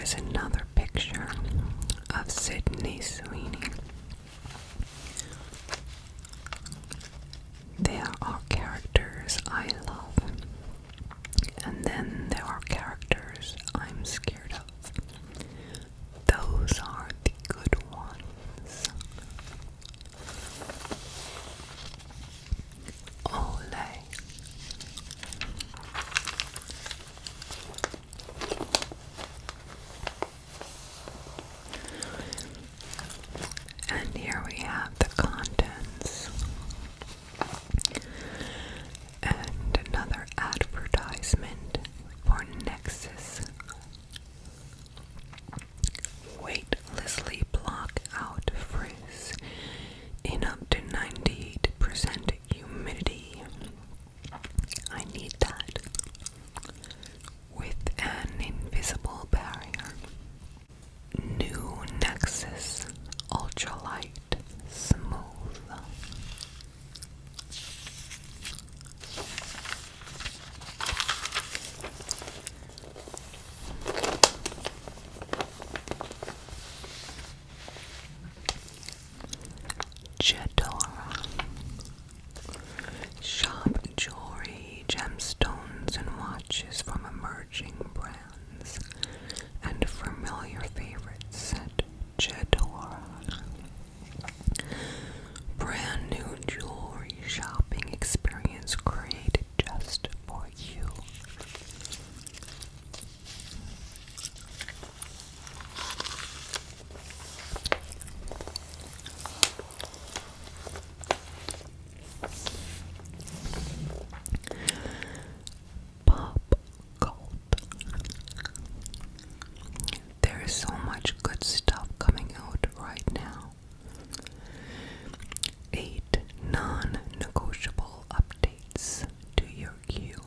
is another picture of Sydney Sweeney. There are characters I love, and then there are characters I'm scared of. Those are the good ones. Ole. And here we have the contents. And another advertisement for Nexus. Weightlessly block out frizz in up to 98% humidity. I need that. With an invisible barrier. New Nexus Ultralight Smooth. Jedora. Shop jewelry, gemstones, and watches from emerging brands and familiar favorites at Jedora. Brand new jewelry shopping experience created just for you. Pop cult. There is so much good stuff coming out right now. 8 non-negotiable updates to your queue.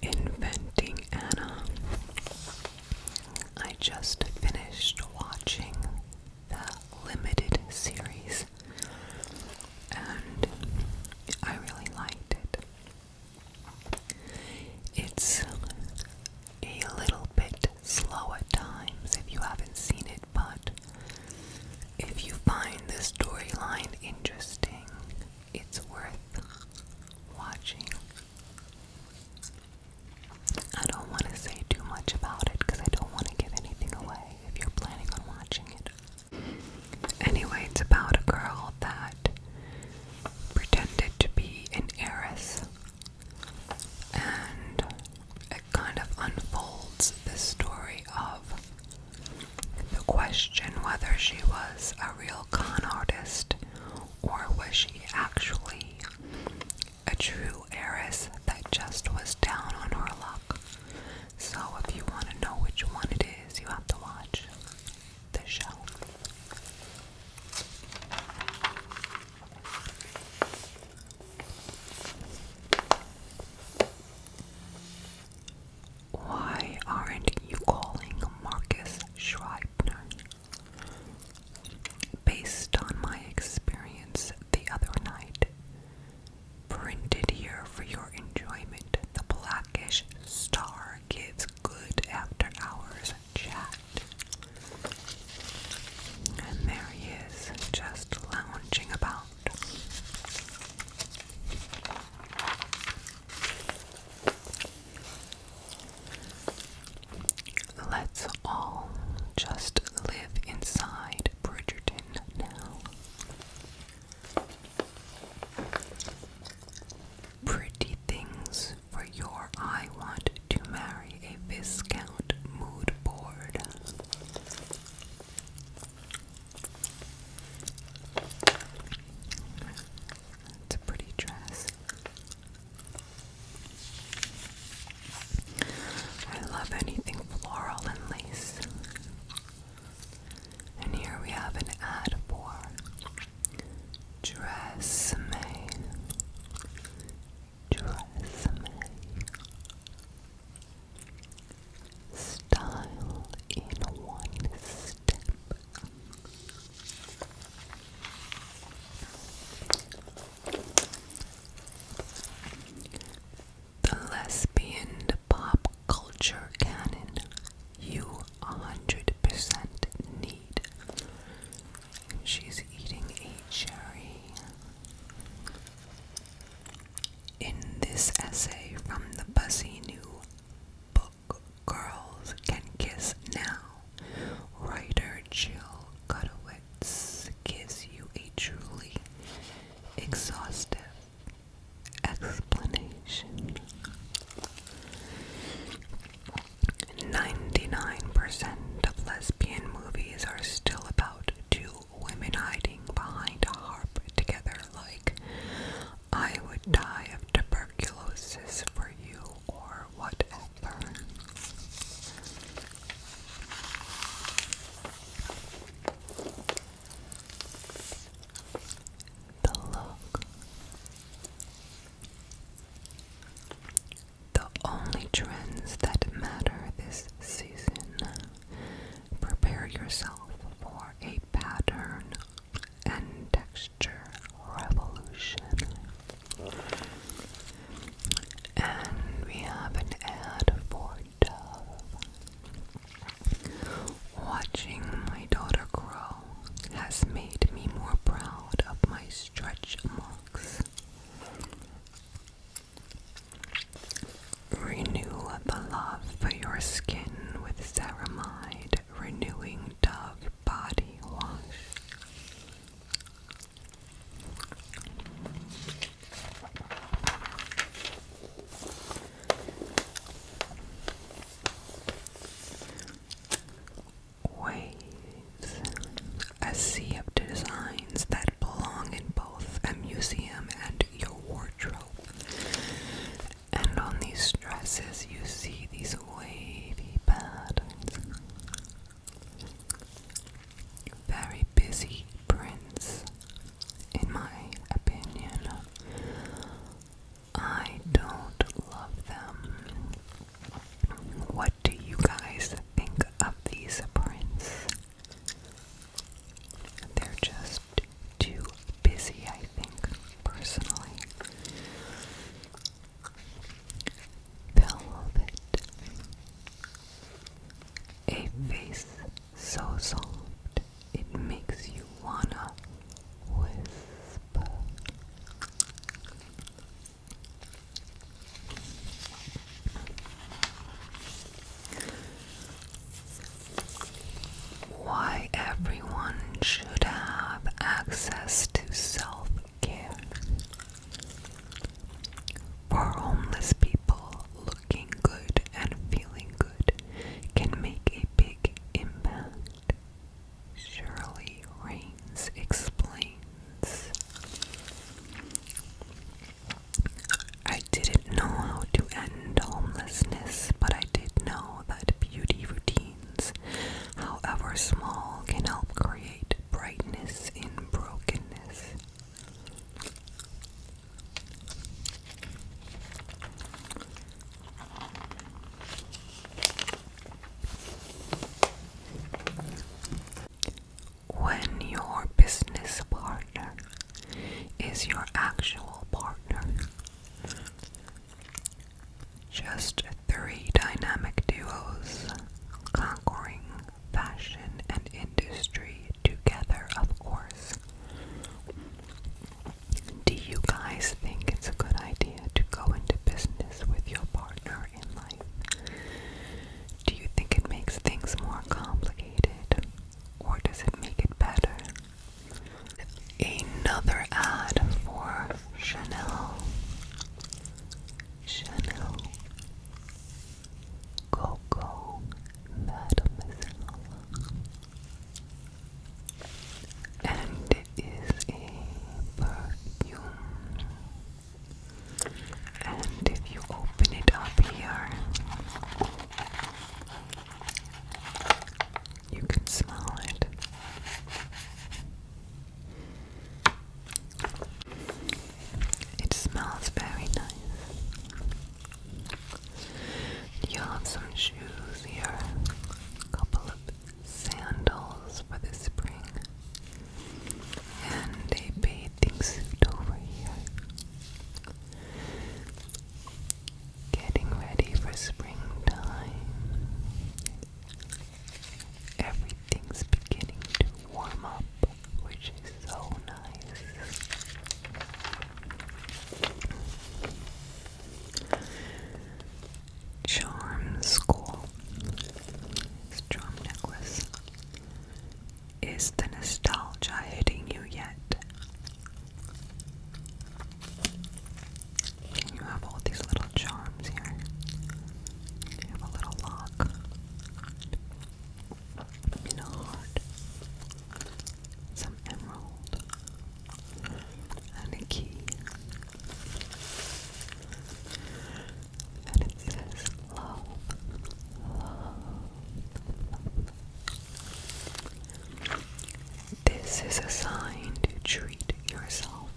Inventing Anna. I just finished watching the limited series and I really liked it. It's a little bit slow at times if you haven't seen it, but if you find the storyline interesting, it's worth watching. I don't want to say too much about it because I don't want to give anything away if you're planning on watching it. Anyway, it's about a girl that pretended to be an heiress, and it kind of unfolds the story of the question whether she was a real con artist or was she actually a true heiress that just was down on her luck. So if you want to know which one it is, you have to watch the show. Why aren't you calling Marcus Schreibner? Based on my experience the other night, printed here for your enjoyment, the Blackish Star gives good after-hours chat. And there he is, just lounging about. Let's all just live inside Bridgerton now. Pretty things for your I want to marry a Viscount mood board. It's a pretty dress. I love anything floral and lace. need. She's eating a cherry. In this essay from the buzzy new book, Girls Can Kiss Now, writer Jill Gutowitz gives you a truly exhaustive explanation. 99% of lesbian movies are still about two women hiding behind a harp together, like I would die of tuberculosis for you or whatever. The look. The only trends that matter this season. Prepare yourself for a pattern and texture revolution. And we have an ad for Dove. Watching my daughter grow has made me more proud of my stretch marks. Renew the love for your skin with Ceramide Renewing Dove Body Wash. Waves. A sea of designs that belong in both a museum and your wardrobe. And on these dresses you see these wavy patterns. Very busy prints, in my opinion. I don't love them. What do you guys think of these prints? They're just too busy, I think, personally. Velvet. A face so soft it makes you wanna whisper. Why everyone should have access to self-care. For homeless people, looking good and feeling good can make a big impact. Shirley Raines explains. I didn't know how to end homelessness, but I did know that beauty routines, however small, can help create brightness in brokenness. When your business partner is your actual partner, just three dynamic duos conquering fashion and industry together, of course. Do you guys think it's a good idea to go into business with your partner in life? Do you think it makes things more complicated, or does it make it better? Another ad for Chanel. Chanel Coco Mademoiselle. And it is a perfume. And if you open it up here, you can smell it. Is the nostalgia hitting you yet? You have all these little charms here. You have a little lock and a heart, some emerald, and a key. And it says love, love. This is a sign to treat yourself.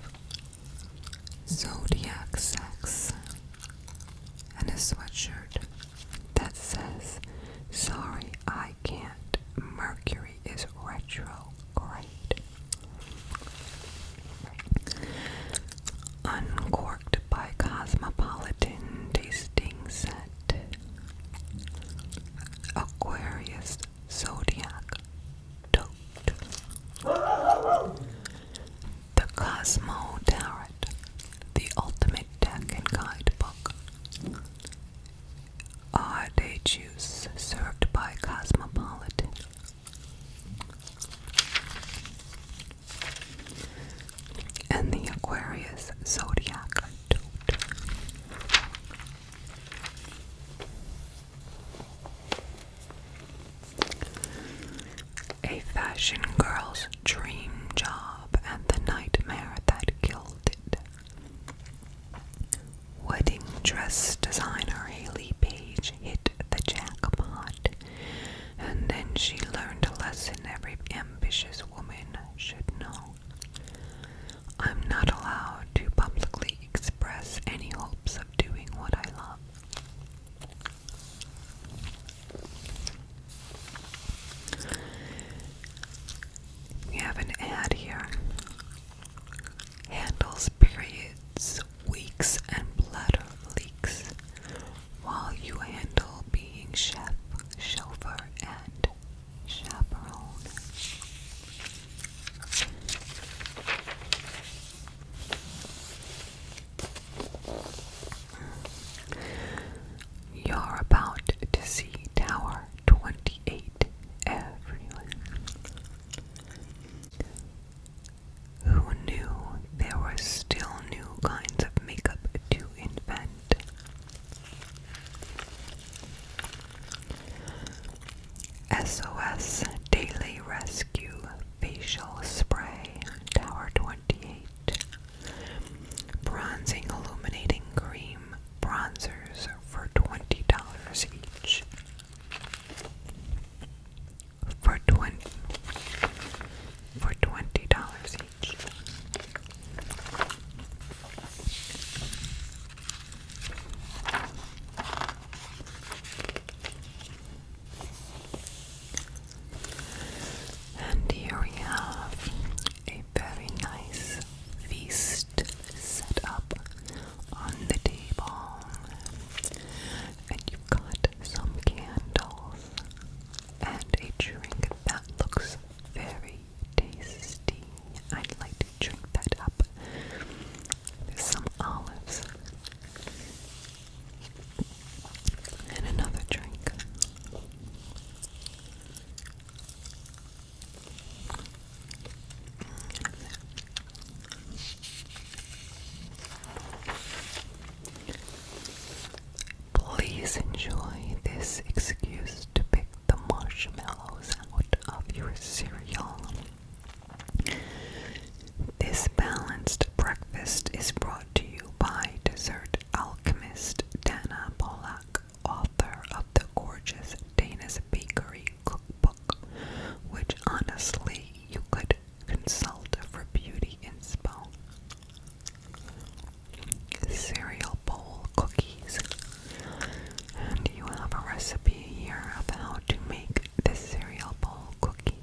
Zodiac sex. And a sweatshirt that says, sorry, I can't. Mercury is retrograde. Uncorked by Cosmopolitan tasting set. Aquarius zodiac tote. The Cosmo Tarot, the ultimate deck and guidebook. Day juice served by Cosmopolitan. And the Aquarius zodiac tote. A fashion girl's dream job and the nightmare that killed it. Wedding dress designer Haley Page hit the jackpot, and then she learned a lesson every ambitious woman should know. I'm not allowed to publicly express any hopes of doing what I love. We have an ad here. Handles periods, weeks, and bladder leaks, while you handle being chef, chauffeur, and chaperone. You're about to see Tower 28 everywhere. Who knew there were still new kinds of makeup to invent? SOS Daily Rescue Facial Spray, Tower 28. Bronzing Illuminating Cream Bronzers for $20 each. For $20 each. And here we have a very nice feast set up on the table. And you've got some candles and a drink that looks very tasty. I'd like to drink that up. There's some olives and another drink. Please enjoy this excuse to pick the marshmallows out of your cereal. This balanced breakfast is brought to you by dessert alchemist Dana Polak, author of the gorgeous Dana's Bakery cookbook, which honestly you could consult for beauty inspo. Cereal bowl cookies. And you have a recipe here of how to make the cereal bowl cookies.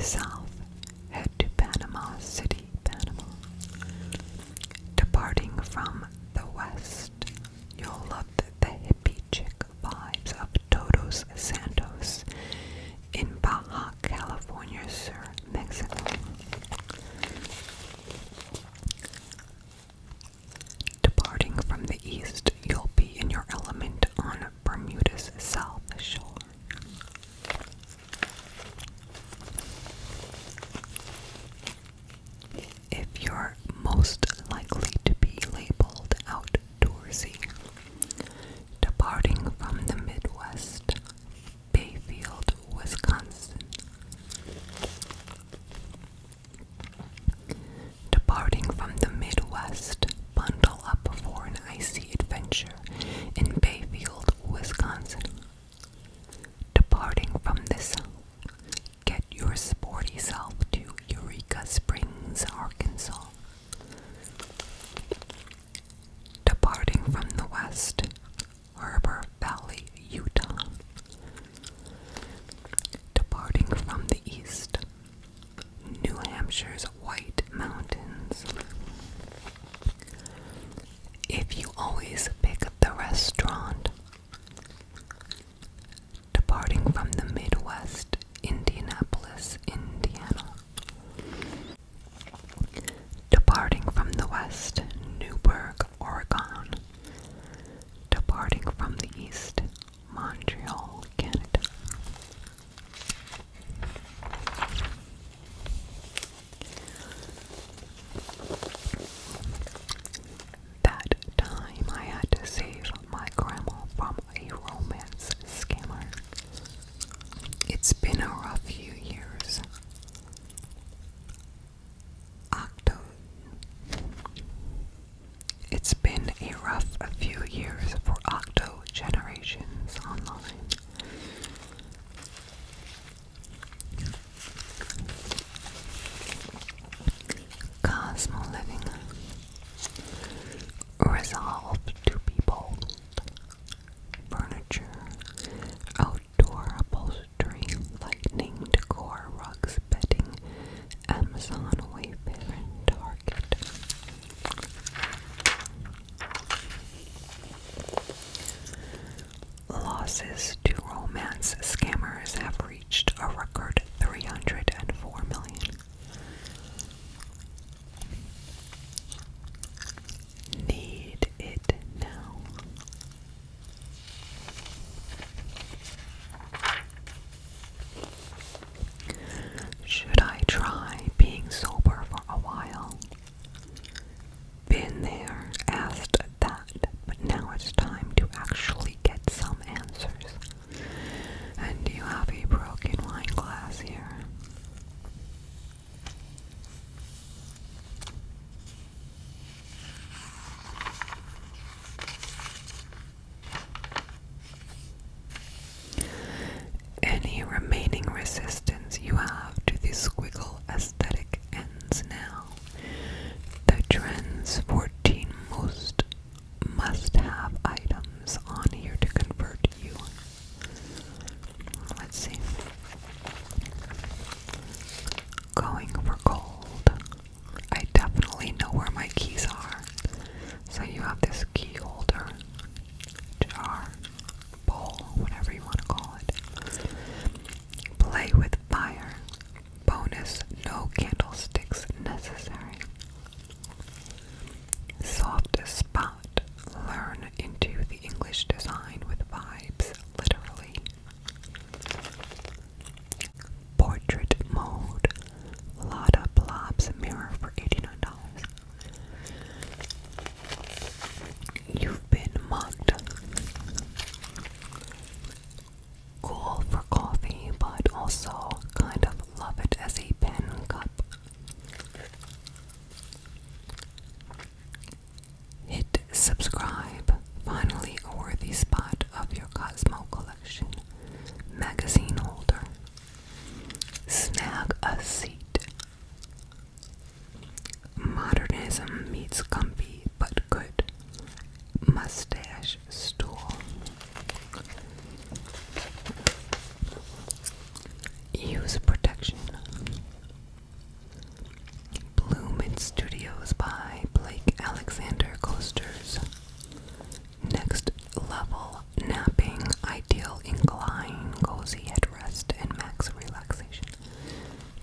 south, head to Panama City, Panama. Departing from the west, you'll love the hippie chick vibes of Todos Santos in Baja California Sur, Mexico. Departing from the east, you'll be in your element on Bermuda's south shore. If you're most likely to be labeled outdoorsy, departing from the Midwest, Bayfield, Wisconsin. Departing from the Midwest, bundle up for an icy adventure in Bayfield, Wisconsin. Departing from the south, get your sporty self to Eureka Springs, Arkansas. Departing from the west, Harbor Valley, Utah. Departing from the east, New Hampshire's White Mountains. If you always pick the restaurant, departing from the Midwest, Indianapolis, Indiana. Departing from the west, Newberg, Oregon. Departing from the east, Montreal, Canada. That time I had to save my grandma from a romance scammer. It's been a rough few years. It's been a rough few years for Octo Generations Online. Cosmo Living. Resolve to be bold. Furniture. Outdoor upholstery. Lightning decor. Rugs. Bedding. Amazon. Wayfair and Target. Losses to romance scammers have reached a record 304 million. Need it now. Should I try being sober for a while? Been there, asked that, but now it's time to actually get some answers. And you have a broken wine glass here. Any remaining resistance you have to the squiggle aesthetic ends now. The trend's 14 most must-have items on here to convert you. Let's see. Going for gold. I definitely know where my keys are. So you have this key holder, jar, bowl, whatever you want to call it. Play with fire. Bonus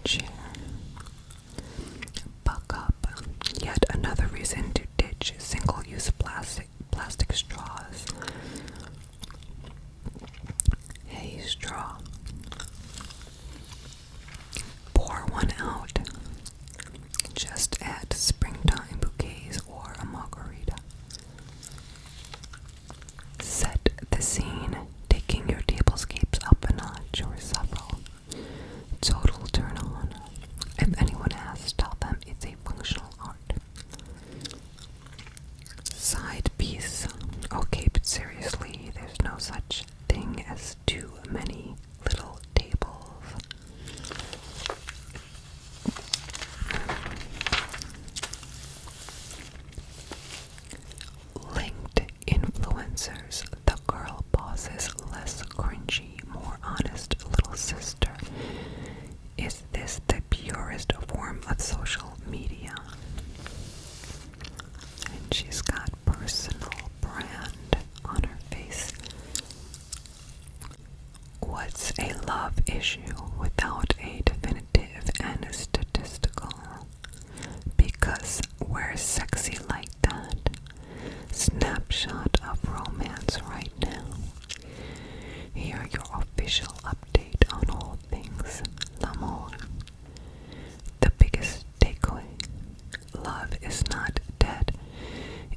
chair. Buck up. Yet another reason to ditch single-use plastic straws. Hey, straw. Pour one out. Just add springtime bouquets or a margarita. Set the scene, taking your tablescapes up a notch or several. Total turn on. If anyone asks, tell them it's a functional art. Side piece. Okay, but seriously, there's no such thing as too many little tables. Linked influencers, the girl boss's less cringy, more honest little sister. Is this the purest form of social media? And she's got personal brand on her face. What's a love issue without a definitive and statistical? Because we're sexy like that. Snapshot of romance right now. Here your official update on all things l'amour. The biggest takeaway: love is not dead.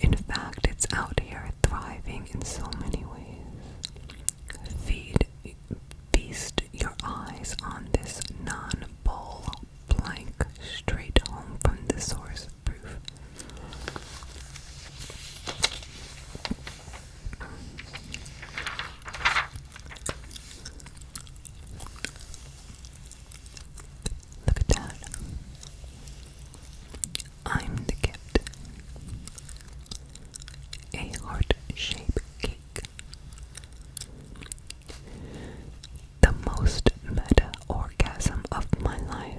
In fact, it's out here thriving in so many ways. Feast your eyes on this non-bowl blank straight home from the source proof. Look at that. I'm the gift. A heart-shaped cake. The most meta orgasm of my life.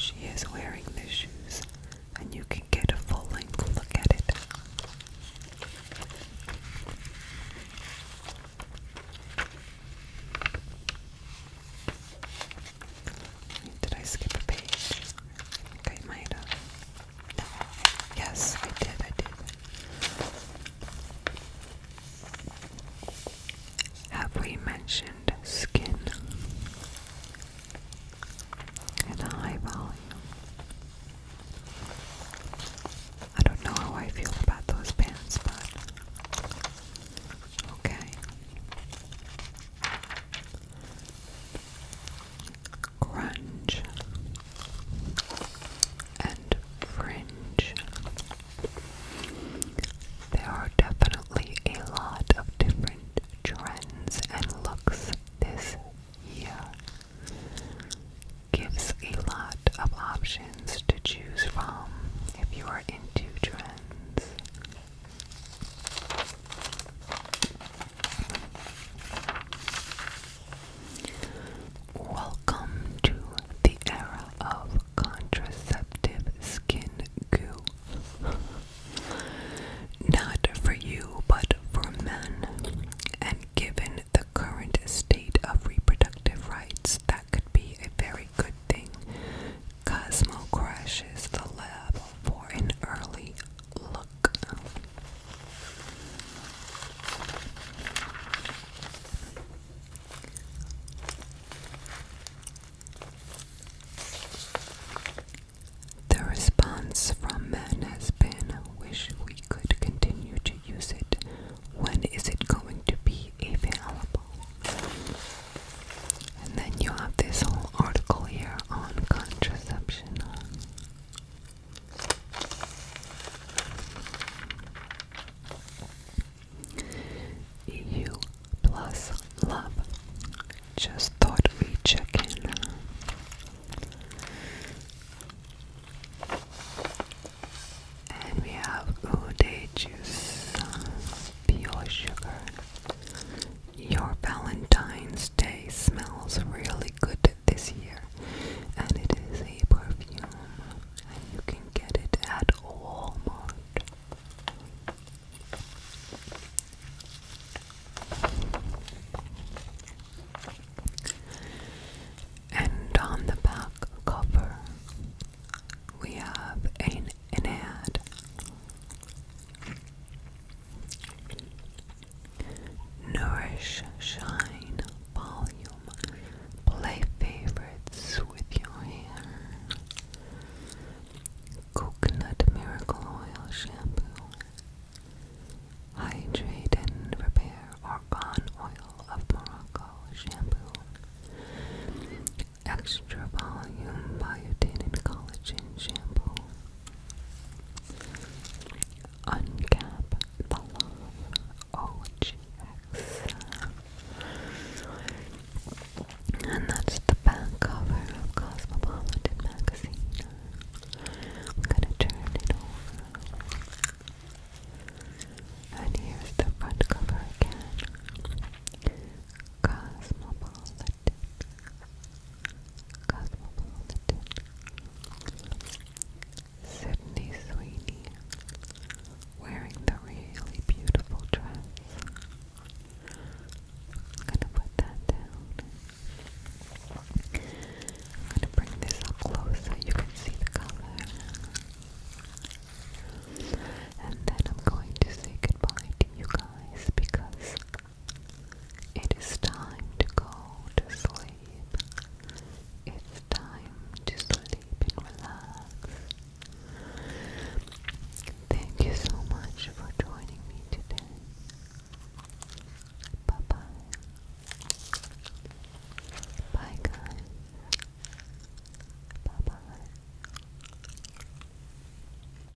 she is wearing